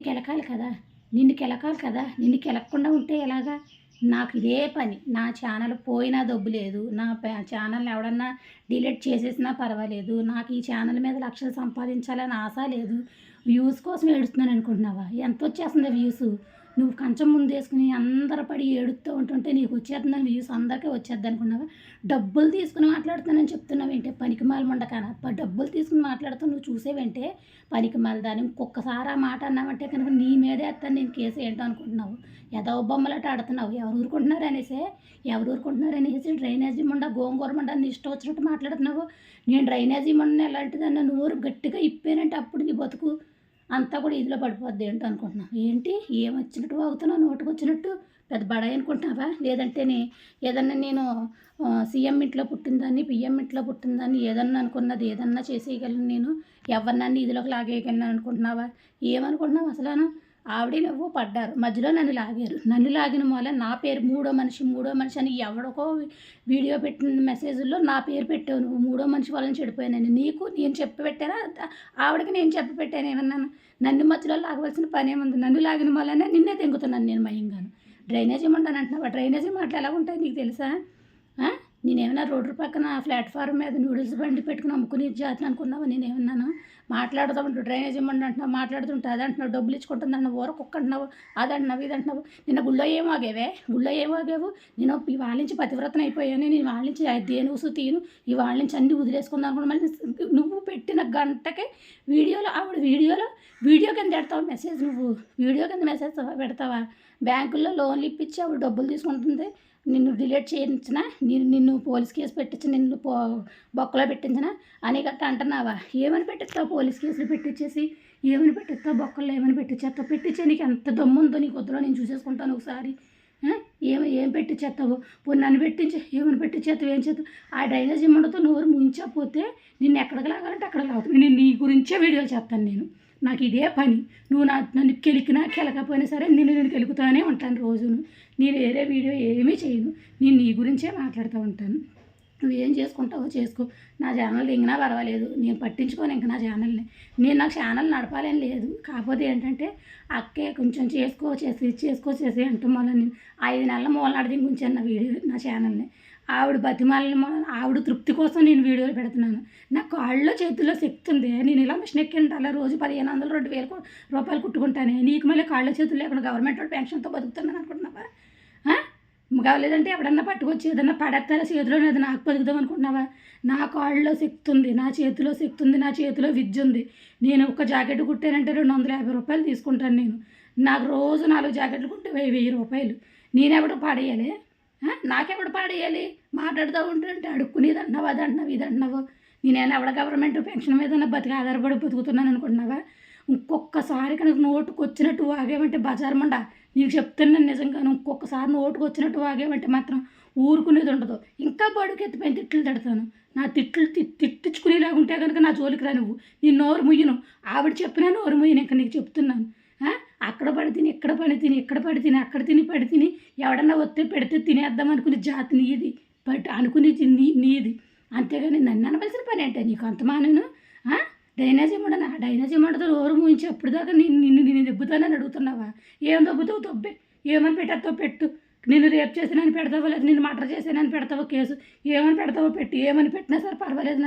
కెలకాలి కదా! నిన్ను కెలకాలి కదా! నిన్ను కెలకకుండా ఉంటే ఎలాగా? నాకు ఇదే పని. నా ఛానల్ పోయినా దొబ్బు లేదు. నా ఛానల్‌ని ఎవడన్నా డిలీట్ చేసేసినా పర్వాలేదు. నాకు ఈ ఛానల్ మీద లక్షలు సంపాదించాలని ఆశ లేదు. వ్యూస్ కోసం ఏడుస్తున్నాననుకుంటున్నావా? ఎంతొచ్చేస్తుంది వ్యూసు? నువ్వు కంచం ముందేసుకొని అందరూ పడి ఏడుత్తూ ఉంటుంటే నీకు వచ్చేస్తుందని వ్యూస్ అందరికీ వచ్చేద్దనుకున్నావా? డబ్బులు తీసుకొని మాట్లాడుతున్నానని చెప్తున్నావేంటే పనికిమాల మొండకాన. డబ్బులు తీసుకొని మాట్లాడుతూ నువ్వు చూసేవేంటే పనికిమాల దాన్ని. ఇంకొకసారి ఆ మాట అన్నావంటే కనుక నీ మీదే ఎత్తాను నేను కేసు ఏంటో అనుకుంటున్నావు. ఎదవ బొమ్మలాట ఆడుతున్నావు. ఎవరు ఊరుకుంటున్నారనేసి డ్రైనేజీ మొండ గోంగూర మొండ నీ ఇష్టం వచ్చినట్టు మాట్లాడుతున్నావు. నేను డ్రైనేజీ మొండని ఎలాంటిదన్నా నోరు గట్టిగా ఇప్పానంటే అప్పుడు నీ బతుకు అంతా కూడా ఇదిలో పడిపోద్ది ఏంటో అనుకుంటున్నావు. ఏంటి ఏమొచ్చినట్టు వాగుతున్నావు నోటికొచ్చినట్టు? పెద్ద బడాయి అనుకుంటున్నావా? లేదంటే ఏదన్నా నేను సీఎం ఇంట్లో పుట్టినదాన్ని, పిఎం ఇంట్లో పుట్టినదాన్ని ఏదన్నా అనుకున్నది ఏదన్నా చేసేయగలను నేను. ఎవరినన్నా ఇదిలోకి లాగేయగలను అనుకుంటున్నావా? ఏమనుకుంటున్నావు అసలను? ఆవిడ నువ్వు పడ్డారు. మధ్యలో నన్ను లాగారు. నన్ను లాగిన మూల నా పేరు మూడో మనిషి అని ఎవడికో వీడియో పెట్టిన మెసేజ్‌లో నా పేరు పెట్టావు నువ్వు. మూడో మనిషి వలన చెడిపోయానని. నీకు నేను చెప్పి పెట్టానా? ఆవిడకి నేను చెప్పి పెట్టాను ఏమన్నాను? నన్ను మధ్యలో లాగవలసిన పనేముంది? నన్ను లాగిన మూలనే నిన్నే తెంగుతున్నాను నేను మయంగాను. డ్రైనేజ్ ఇమ్మంటాను అంటున్నావా? డ్రైనేజీ మాటలు ఎలా ఉంటాయి నీకు తెలుసా? నేనేమన్నా రోడ్డు పక్కన ప్లాట్‌ఫార్మ్ మీద నూడిల్స్ బండి పెట్టుకుని అమ్ముకునే జాతిని అనుకున్నావా? నేనేమన్నాను? మాట్లాడుతూ ఉంటూ డ్రైనేజ్ ఇమ్మండి అంటున్నావు, మాట్లాడుతుంటే అదంటున్నావు, డబ్బులు ఇచ్చుకుంటుందన్నావు, ఊరకుక్క అంటున్నావు, అదంటున్నావు, ఇదంటున్నావు. నిన్న గుళ్ళో ఏం వాగావు? నేను ఇవాళ నుంచి పతివ్రతను అయిపోయాను. నేను ఇవాళ నుంచి దేనుసు తీను ఇవాళ నుంచి అన్నీ వదిలేసుకుందాం అనుకున్నా. మళ్ళీ నువ్వు పెట్టిన గంటకే ఆవిడ వీడియో కింద పెడతావు మెసేజ్. నువ్వు వీడియో కింద మెసేజ్ పెడతావా? బ్యాంకుల్లో లోన్లు ఇప్పించి ఆవిడ డబ్బులు తీసుకుంటుంది. నిన్ను డిలీట్ చేయించిన, నిన్ను పోలీస్ కేసు పెట్టించి, నిన్ను బొక్కలో పెట్టించిన అని గట్ట అంటున్నావా? ఏమని పెట్టిస్తావు? పోలీస్ కేసులు పెట్టించేసి ఏమని పెట్టిస్తావు? బొక్కల్లో ఏమని పెట్టించేస్తావు? పెట్టించే నీకు ఎంత దమ్ముందో నీ కొద్దిలో నేను చూసేసుకుంటాను ఒకసారి. ఏం పెట్టించేస్తావు? పోనీ నన్ను పెట్టించి ఏమని పెట్టించేస్తావు? ఏం చేస్తావు? ఆ డ్రైనేజ్ ఇమ్మండతో నోరు ముంచకపోతే నిన్ను ఎక్కడికి లాగాలంటే అక్కడికి లాగుతావు. నేను నీ గురించే వీడియోలు చేస్తాను నేను. నాకు ఇదే పని. నువ్వు నన్ను కెలకపోయినా సరే నేను కెలుకుతూనే ఉంటాను రోజును. నేను వేరే వీడియో ఏమీ చేయను. నేను నీ గురించే మాట్లాడుతూ ఉంటాను. నువ్వేం చేసుకుంటావో చేసుకో. నా ఛానల్ దిగినా పర్వాలేదు. నేను పట్టించుకోను ఇంక నా ఛానల్ని. నాకు ఛానల్ నడపాలని లేదు. కాకపోతే ఏంటంటే అక్కే కొంచెం చేసి అంటాం వల్ల నేను 5 నెలల మూలనాడు దిగి ఉంచాను నా ఛానల్ని. ఆవిడ ఆవిడ తృప్తి కోసం నేను వీడియోలు పెడుతున్నాను. నా కాళ్ళలో చేతుల్లో శక్తి ఉంది. నేను ఇలా మిషన్ ఎక్కింటాలా రోజు 1500 2000 రూపాయలు కుట్టుకుంటానే. నీకు మళ్ళీ కాళ్ళ చేతులు లేకుండా గవర్నమెంట్ వాడు పెన్షన్తో బతుకుతున్నాను అనుకుంటున్నావా? కావాలేదంటే ఎవడన్నా పట్టుకొచ్చి ఏదన్నా పడేస్తారా చేతిలో అది నాకు బతుకుదాం అనుకుంటున్నావా? నా కాళ్ళలో శక్తి ఉంది, నా చేతిలో శక్తి ఉంది, నా చేతిలో విద్య ఉంది. నేను ఒక జాకెట్ కుట్టానంటే 250 రూపాయలు తీసుకుంటాను నేను. నాకు రోజు 4 జాకెట్లు కుట్టే 1000 రూపాయలు. నేనెవడు పాడేయాలి? నాకెవడు పాడేయాలి? మాట్లాడుతూ ఉంటుంటే అడుక్కునేది అంటున్నావు, అది అంటున్నావు, ఇది అంటున్నావు. నేనేమైనా ఎవడ గవర్నమెంట్ పెన్షన్ మీద ఆధారపడి బతుకుతున్నాను అనుకుంటున్నావా? ఇంకొకసారి కనుక నోటుకు వచ్చినట్టు వాగేమంటే బజార్ మండ నీకు చెప్తున్నాను నిజంగాను. ఇంకొకసారి నోటుకు వచ్చినట్టు వాగేమంటే మాత్రం ఊరుకునేది ఉండదు. ఇంకా బడుకు ఎత్తిపోయిన తిట్లు తిడతాను. నా తిట్టించుకునేలాగా ఉంటే కనుక నా జోలికి రా నువ్వు. నేను నోరు ముయ్యను. ఆవిడ చెప్పినా నోరు ముయ్యను. ఇంకా నీకు చెప్తున్నాను. అక్కడ పడి తిని, ఇక్కడ పడి తిని, ఇక్కడ పడి తిని, అక్కడ తిని పడి తిని ఎవడన్నా వస్తే పెడితే తినేద్దాం అనుకునే జాతి నీది. అనుకునేది నీది. అంతేగాని నన్ను అనవలసిన పని అంటే నీకు అంత మానేను. డ్రైనేజ్ ఇవ్వడనా? డ్రైనేజ్ ఇవ్వడంతో నోరు మూయించి అప్పుడు దాకా నేను దెబ్బతానని అడుగుతున్నావా? ఏం దెబ్బతావు? దొబ్బే ఏమని పెట్టాతో పెట్టు. నిన్ను రేపు చేసానని పెడతావో లేదు, నిన్ను మర్డర్ చేసానని పెడతావో కేసు. ఏమని పెడతావో పెట్టు. ఏమని పెట్టినా సరే పర్వాలేదు.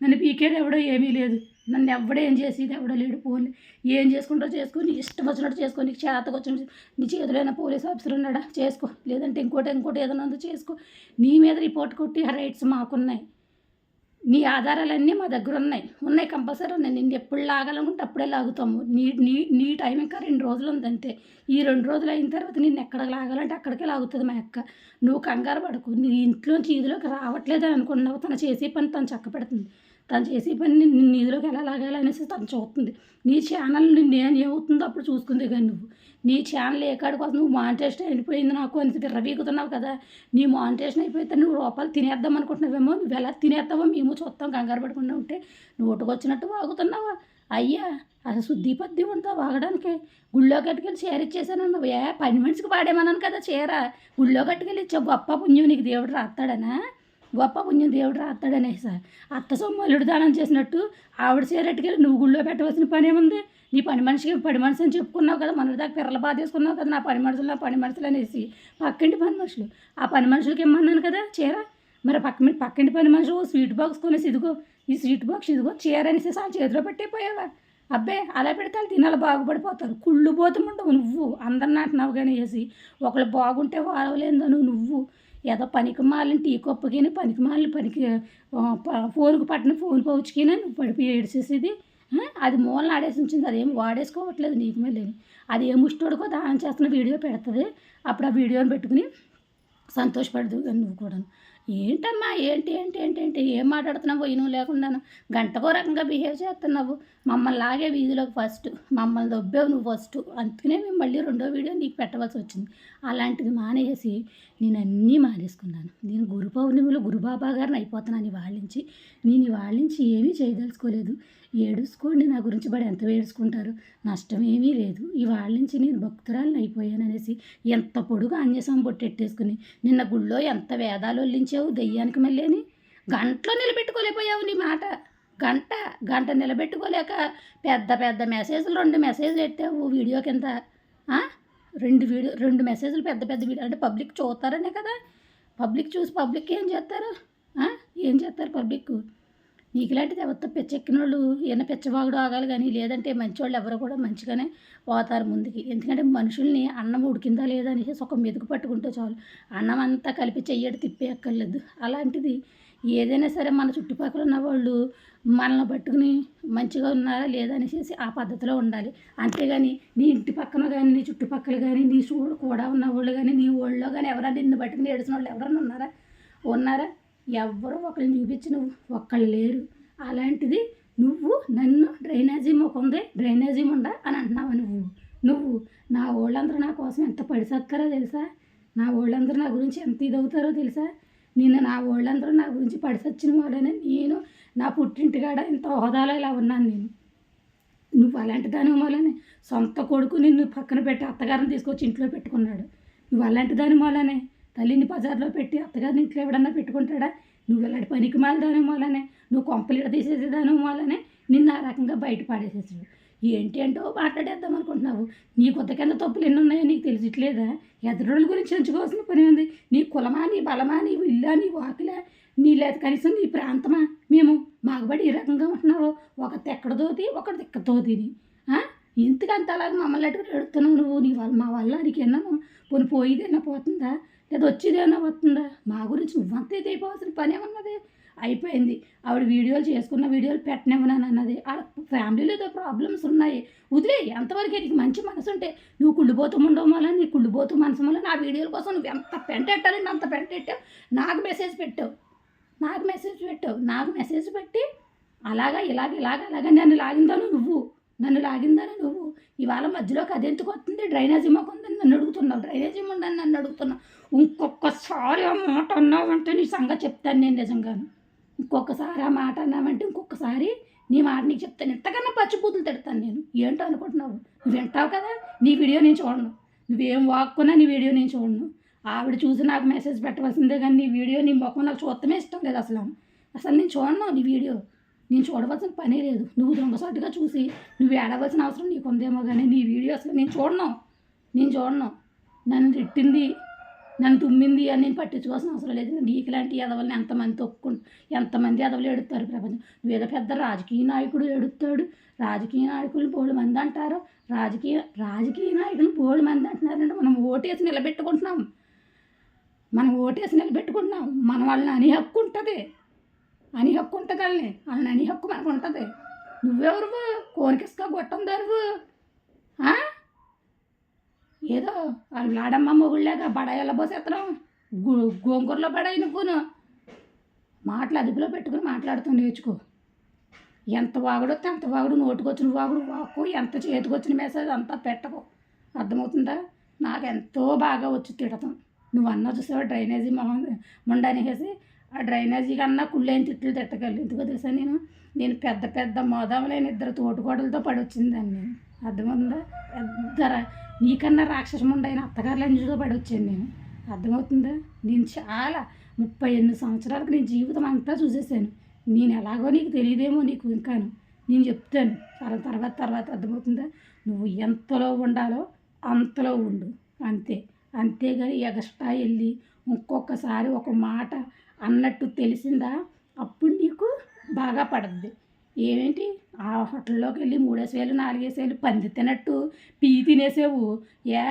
నన్ను పీకేది ఎవడో ఏమీ లేదు. నన్ను ఎవడో ఏం చేసేది ఎవడో లేడు. పోలే ఏం చేసుకుంటావు చేసుకో. నీ ఇష్టం వచ్చినట్టు చేసుకో. నీకు చేతకు వచ్చినట్టు నీ చేతిలో పోలీస్ ఆఫీసర్ ఉన్నాడా చేసుకో. లేదంటే ఇంకోటి ఏదైనా ఉందో చేసుకో. నీ మీద రిపోర్ట్ కొట్టి ఆ రైట్స్ మాకున్నాయి. నీ ఆధారాలన్నీ మా దగ్గర ఉన్నాయి కంపల్సరీ ఉన్నాయి. నిన్ను ఎప్పుడు లాగాలనుకుంటే అప్పుడే లాగుతాము. నీ టైం ఇంకా 2 రోజులు ఉంది అంతే. ఈ 2 రోజులు అయిన తర్వాత నిన్ను ఎక్కడికి లాగాలంటే అక్కడికే లాగుతుంది మా అక్క. నువ్వు కంగారు పడకు. నీ ఇంట్లోంచి ఈదిలోకి రావట్లేదని అనుకున్నావు. తను చేసే పని తను చక్క పెడుతుంది. తను చేసే పని నిన్ను ఈదిలోకి ఎలా లాగాలనేసి తను చూస్తుంది. నీ ఛానల్ నేను ఏమవుతుందో అప్పుడు చూసుకుంది. కానీ నీ ఛానల్ ఏ కాడి కోసం నువ్వు మానిటేషన్ అయిపోయింది నాకు అని విర్రవీగుతున్నావు కదా. నీ మానిటేషన్ అయిపోతే నువ్వు రూపాయలు తినేద్దాం అనుకుంటున్నావేమో. నువ్వు ఎలా తినేస్తావో మేము చూస్తాం. కంగారు పడకుండా ఉంటే నోటుకు వచ్చినట్టు వాగుతున్నావా? అయ్యా అసలు శుద్ధి పద్ది ఉంటా వాగడానికి. గుళ్ళో కట్టుకెళ్ళి చీర ఇచ్చేసానన్నావు. 10 మనిషికి పాడేమన్నాను కదా చీర. గుళ్ళో కట్టుకెళ్ళి ఇచ్చావు. గొప్ప పుణ్యం నీకు దేవుడు రాస్తాడనా? గొప్ప పుణ్యం దేవుడు రాస్తాడనేసి అత్త సొమ్ము అల్లుడు దానం చేసినట్టు ఆవిడ చేరట్టుకెళ్ళి నువ్వు గుళ్ళో పెట్టవలసిన పని ఏముంది? నీ పని మనిషి అని చెప్పుకున్నావు కదా, మన దాకా పిర్రల బాధేసుకున్నావు కదా, నా పని మనుషులు అనేసి. పక్కింటి పని మనుషులు, ఆ పని మనుషులకి ఇమ్మన్నాను కదా చీర. మరి పక్కింటి పని మనుషులు స్వీట్ బాక్స్ కొనేసి ఇదిగో ఈ స్వీట్ బాక్స్ ఇదిగో చీర అనేసి ఆ చేతిలో పెట్టిపోయావా? అబ్బే అలా పెడితే వాళ్ళు తినాలి బాగుపడిపోతారు. కుళ్ళు పోతుండవు నువ్వు. అందరిని అంటున్నావు కానీ వేసి ఒకళ్ళు బాగుంటే వారవలేందను నువ్వు. ఏదో పనికి మాలిన టీ కొప్పకిని పనికి మాలిన ఫోన్కి పట్టిన ఫోన్ పౌచ్కినా నువ్వు పడిపోయి ఏడ్చేసేది. అది మూలన ఆడేసి ఉంచింది, అదేం వాడేసుకోవట్లేదు నీకు మళ్ళీ. అది ఏ ముష్టోడుకో దానం చేస్తున్న వీడియో పెడుతుంది. అప్పుడు ఆ వీడియోని పెట్టుకుని సంతోషపడదు కానీ నువ్వు కూడా. ఏంటమ్మా ఏంటి ఏంటి ఏంటి ఏంటి ఏం మాట్లాడుతున్నావు నువ్వు లేకుండాను? గంటకో రకంగా బిహేవ్ చేస్తున్నావు. మమ్మల్ని లాగే వీధిలోకి ఫస్ట్ మమ్మల్ని దొబ్బావు నువ్వు ఫస్ట్. అందుకనే మేము మళ్ళీ రెండో వీడియో నీకు పెట్టవలసి వచ్చింది. అలాంటిది మానేసి నేను అన్నీ మానేసుకున్నాను. నేను గురు పౌర్ణమిలో గురుబాబా గారిని అయిపోతున్నాను ఇవాళ నుంచి. నేను ఇవాళ నుంచి ఏమీ చేయదలుచుకోలేదు. ఏడుసుకోండి, నా గురించి పడి ఎంత ఏడుచుకుంటారు, నష్టం ఏమీ లేదు. ఇవాళ నుంచి నేను భక్తురాలను అయిపోయాను అనేసి ఎంత పొడుగు అన్యసం పొట్టెట్టేసుకుని నిన్న గుళ్ళో ఎంత వేదాలు వల్లించావు దెయ్యానికి మళ్ళీ అని. గంటలో నిలబెట్టుకోలేకపోయావు నీ మాట. గంట నిలబెట్టుకోలేక పెద్ద పెద్ద మెసేజ్లు 2 మెసేజ్లు పెట్టావు వీడియో కింద. 2 మెసేజ్లు పెద్ద పెద్ద వీడియో అంటే పబ్లిక్ చూస్తారనే కదా. పబ్లిక్ చూసి పబ్లిక్ ఏం చేస్తారు? పబ్లిక్ నీకు ఇలాంటిది ఎవరితో పిచ్చెక్కిన వాళ్ళు ఏమైనా పిచ్చవాగుడు ఆగాలి కానీ, లేదంటే మంచివాళ్ళు ఎవరు కూడా మంచిగానే పోతారు ముందుకి. ఎందుకంటే మనుషుల్ని అన్నం ఉడికిందా లేదా అనేసి ఒక మెతుకు పట్టుకుంటే చాలు, అన్నం అంతా కలిపి చెయ్యడు తిప్పేయక్కర్లేదు. అలాంటిది ఏదైనా సరే మన చుట్టుపక్కల ఉన్న వాళ్ళు మనల్ని పట్టుకుని మంచిగా ఉన్నారా లేదా అనేసి ఆ పద్ధతిలో ఉండాలి. అంతేగాని నీ ఇంటి పక్కన కానీ నీ చుట్టుపక్కల కానీ నీ కూడా ఉన్న వాళ్ళు కానీ నీ ఊళ్ళో కానీ ఎవరైనా నిన్ను పట్టుకుని ఏడిసిన వాళ్ళు ఎవరైనా ఉన్నారా? ఎవ్వరూ ఒకళ్ళని చూపించి నువ్వు ఒక్కళ్ళు లేరు. అలాంటిది నువ్వు నన్ను డ్రైనేజీ మొక్కుంది డ్రైనేజీ ఉండా అని అంటున్నావు. నువ్వు నా వాళ్ళందరూ నా కోసం ఎంత పడిసత్తారో తెలుసా? నా వాళ్ళందరూ నా గురించి ఎంత ఇదవుతారో తెలుసా? నా వాళ్ళందరూ నా గురించి పడిసచ్చిన వాళ్ళనే నేను నా పుట్టింటికాడ ఇంత హోదాలో ఇలా ఉన్నాను నేను. నువ్వు అలాంటి దాని మూలనే సొంత కొడుకు నిన్ను పక్కన పెట్టి అత్తగారిని తీసుకొచ్చి ఇంట్లో పెట్టుకున్నాడు. నువ్వు అలాంటి దాని మూలనే తల్లిని బజార్లో పెట్టి అత్తగారిని ఇంట్లో ఎవడన్నా పెట్టుకుంటాడా? నువ్వు ఇలాంటి పనికి మాలదాని మూలనే నువ్వు కొంపలీడ తీసేసేదాని మూలనే నిన్ను ఆ రకంగా బయట పాడేసేసాడు. ఏంటో మాట్లాడేద్దాం అనుకుంటున్నావు. నీ కొత్త కింద తప్పులు ఎన్ని ఉన్నాయో నీకు తెలియట్లేదా? ఎదురుల గురించి ఎంచుకోవాల్సిన పని ఉంది. నీ కులమా, నీ బలమా, నీ ఇల్లా, నీ వాకిలా, నీ లేదా కనీసం నీ ప్రాంతమా? మేము మాకుబడి ఈ రకంగా ఉంటున్నావు. ఒక తెక్కడతోటి ఒకటి తిక్కతోతిని ఇంతకంత అలాగే మమ్మల్ని అట్టుకుని ఎడుతున్నావు నువ్వు. నీ వల్ల మా వల్ల నీకేమన్నా పోయిదేనా పోతుందా, లేదా వచ్చేదేమన్నా వస్తుందా? మా గురించి నువ్వంతా అయిపోవాల్సిన పని ఏమన్నది? అయిపోయింది. ఆవిడ వీడియోలు చేసుకున్న వీడియోలు పెట్టనివ్వనని అన్నది. ఆ ఫ్యామిలీలో ఏదో ప్రాబ్లమ్స్ ఉన్నాయి, వదిలే. అంతవరకు నీకు మంచి మనసు ఉంటే నువ్వు కుళ్ళిపోతూ ఉండవు వల్ల నీ కుళ్ళిపోతూ మనసు వల్ల నా వీడియోల కోసం నువ్వు ఎంత పెంటెట్టాలంటే అంత పెంటెట్టావు. నాకు మెసేజ్ పెట్టావు. నాకు మెసేజ్ పెట్టి అలాగా నన్ను లాగిందాను నువ్వు. ఇవాళ మధ్యలోకి అదెందుకు వస్తుంది? డ్రైనేజీ మొక్కుందని నన్ను అడుగుతున్నావు. డ్రైనేజీ ఉండని నన్ను అడుగుతున్నావు. ఇంకొకసారి ఆ మాట అన్నావంటే నీ సంగతి చెప్తాను నేను నిజంగాను. ఇంకొకసారి ఆ మాట అన్నావంటే ఇంకొకసారి నీ మాట నీకు చెప్తాను. ఇంతకన్నా పచ్చిపూతులు తిడతాను నేను. ఏంటో అనుకుంటున్నావు? నువ్వు వింటావు కదా, నీ వీడియో నేను చూడను. నువ్వేం వాక్కున్నా నీ వీడియో నేను చూడను. ఆవిడ చూసి నాకు మెసేజ్ పెట్టవలసిందే కానీ నీ వీడియో నీ ముఖం నాకు చూడటమే ఇష్టం లేదు. అసలు నేను చూడను నీ వీడియో. నేను చూడవలసిన పనే లేదు. నువ్వు దొంగసాటుగా చూసి నువ్వు ఏడవలసిన అవసరం నీకు ఉందేమో కానీ నీ వీడియో అసలు నేను చూడను. నన్ను తిట్టింది, నన్ను తుమ్మింది అని నేను పట్టించుకోవాల్సిన అవసరం లేదు. నీకు లాంటి ఎదవల్ని ఎంతమంది ఎదవలు ఎడుతారు ప్రపంచం. నువ్వేదో పెద్ద రాజకీయ నాయకుడు ఎడుతాడు. రాజకీయ నాయకులు బోళ్ళు మంది అంటారు. రాజకీయ నాయకులు బోళ్ళు మంది అంటున్నారంటే మనం ఓటేసి నిలబెట్టుకుంటున్నాం. మన వాళ్ళని అని హక్కు ఉంటుంది వాళ్ళని అని హక్కు మనకు ఉంటుంది. నువ్వెవరు? కోరికిస్కా గొట్టం దారువు. ఏదో వాళ్ళు లాడమ్మ మొగుళ్ళగా బడాయిల్లో పోసేస్తున్నాం. గోంగూరలో బడాయి నువ్వును. మాటలు అదుపులో పెట్టుకుని మాట్లాడుతూ నేర్చుకో. ఎంత వాగుడొస్తే అంత వాగుడు, నోటుకొచ్చిన వాగుడు వాక్కు, ఎంత చేతికొచ్చిన మెసేజ్ అంతా పెట్టకు. అర్థమవుతుందా? నాకెంతో బాగా వచ్చి తిడతాం. నువ్వు అన్నా చూసావు డ్రైనేజీ ముండనేసి. ఆ డ్రైనేజీ కన్నా కుళ్ళైన తిట్లు తిట్టగలరు. ఎందుకో తెలుసా? నేను పెద్ద మోదాములైన 2 తోటికోడలతో పడొచ్చిందాన్ని నేను. అర్థమవుతుందా? నీకన్నా రాక్షసముండైన అత్తగారుల ఇంటితో పడొచ్చాను నేను. అర్థమవుతుందా? నేను చాలా 38 సంవత్సరాలకు నీ జీవితం అంతా చూసేసాను. నేను ఎలాగో నీకు తెలియదేమో నీకు ఇంకాను. నేను చెప్తాను తర్వాత అర్థమవుతుందా? నువ్వు ఎంతలో ఉండాలో అంతలో ఉండు అంతే. అంతేగాని ఎగస్ట్రా వెళ్ళి ఇంకొకసారి ఒక మాట అన్నట్టు తెలిసిందా అప్పుడు నీకు బాగా పడుద్ది. ఏంటి ఆ హోటల్లోకి వెళ్ళి 3 4 పంది తినట్టు పీ తినేసావు.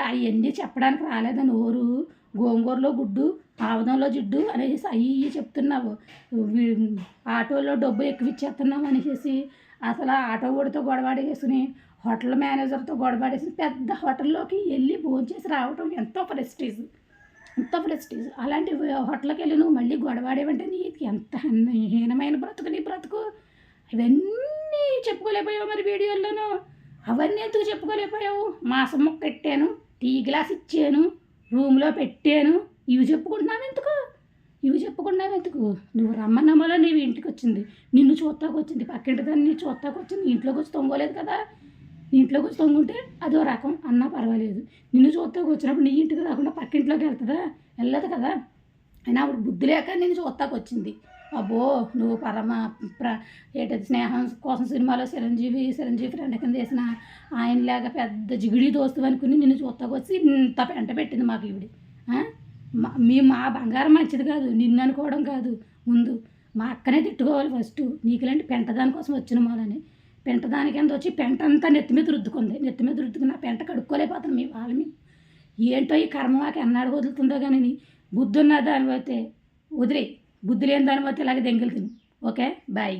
అవన్నీ చెప్పడానికి రాలేదా నోరు? గోంగూరలో గుడ్డు ఆముదంలో జిడ్డు అనేసి అవి ఇవి చెప్తున్నావు. ఆటోలో డబ్బు ఎక్కువ ఇచ్చేస్తున్నావు అనేసి అసలు ఆ ఆటో వాడితో గొడవాడేసుకుని హోటల్ మేనేజర్తో గొడవాడేసి పెద్ద హోటల్లోకి వెళ్ళి భోంచేసి రావటం ఎంతో ప్రెస్టీజ్. అలాంటి హోటల్కి వెళ్ళి నువ్వు మళ్ళీ గొడవాడేవంటే నీకు ఎంత హీనమైన బ్రతుకు నీ బ్రతుకు. ఇవన్నీ చెప్పుకోలేకపోయావు మరి వీడియోల్లోనూ. అవన్నీ ఎందుకు చెప్పుకోలేకపోయావు? మాసం ముక్క పెట్టాను, టీ గ్లాస్ ఇచ్చాను, రూమ్లో పెట్టాను, ఇవి చెప్పుకుంటున్నావు ఎందుకు? నువ్వు రమ్మన్నమ్మలో నీవు ఇంటికి వచ్చింది, నిన్ను చూస్తాకు వచ్చింది, పక్కింటి దాన్ని చూస్తాకు వచ్చింది, ఇంట్లోకి వచ్చి తొంగోలేదు కదా. నీ ఇంట్లోకి వచ్చి తొంగుంటే అదో రకం అన్నా పర్వాలేదు. నిన్ను చూస్తాకు వచ్చినప్పుడు నీ ఇంటికి రాకుండా పక్కింట్లోకి వెళ్తుందా? వెళ్ళదు కదా. అయినా అప్పుడు బుద్ధి లేక నేను చూస్తాకు వచ్చింది. అబ్బో నువ్వు ఏంటది స్నేహం కోసం సినిమాలో చిరంజీవి ఫ్రెండ్ కింద వేసిన ఆయనలాగా పెద్ద జిగిడి దోస్తు అనుకుని నిన్ను చూస్తాకు వచ్చి ఇంత పెంట పెట్టింది మాకు ఇవిడి. మా బంగారం మంచిది కాదు, నిన్ను అనుకోవడం కాదు. ముందు మా అక్కనే తిట్టుకోవాలి ఫస్ట్. నీకు ఇలాంటి పెంట దానికోసం వచ్చిన మూలని పెంట దాని కింద వచ్చి పెంట అంతా నెత్తి మీద రుద్దుకుని ఆ పెంట కడుక్కోలేకపోతాను మీ వాళ్ళ మీద. ఏంటో ఈ కర్మ మాకు ఎన్నాడు వదులుతుందో కానీ బుద్ధి ఉన్న దాని పోతే వదిలే, బుద్ధి లేని దాని పోతే ఇలాగే దెంగిలి తిను. Okay bye.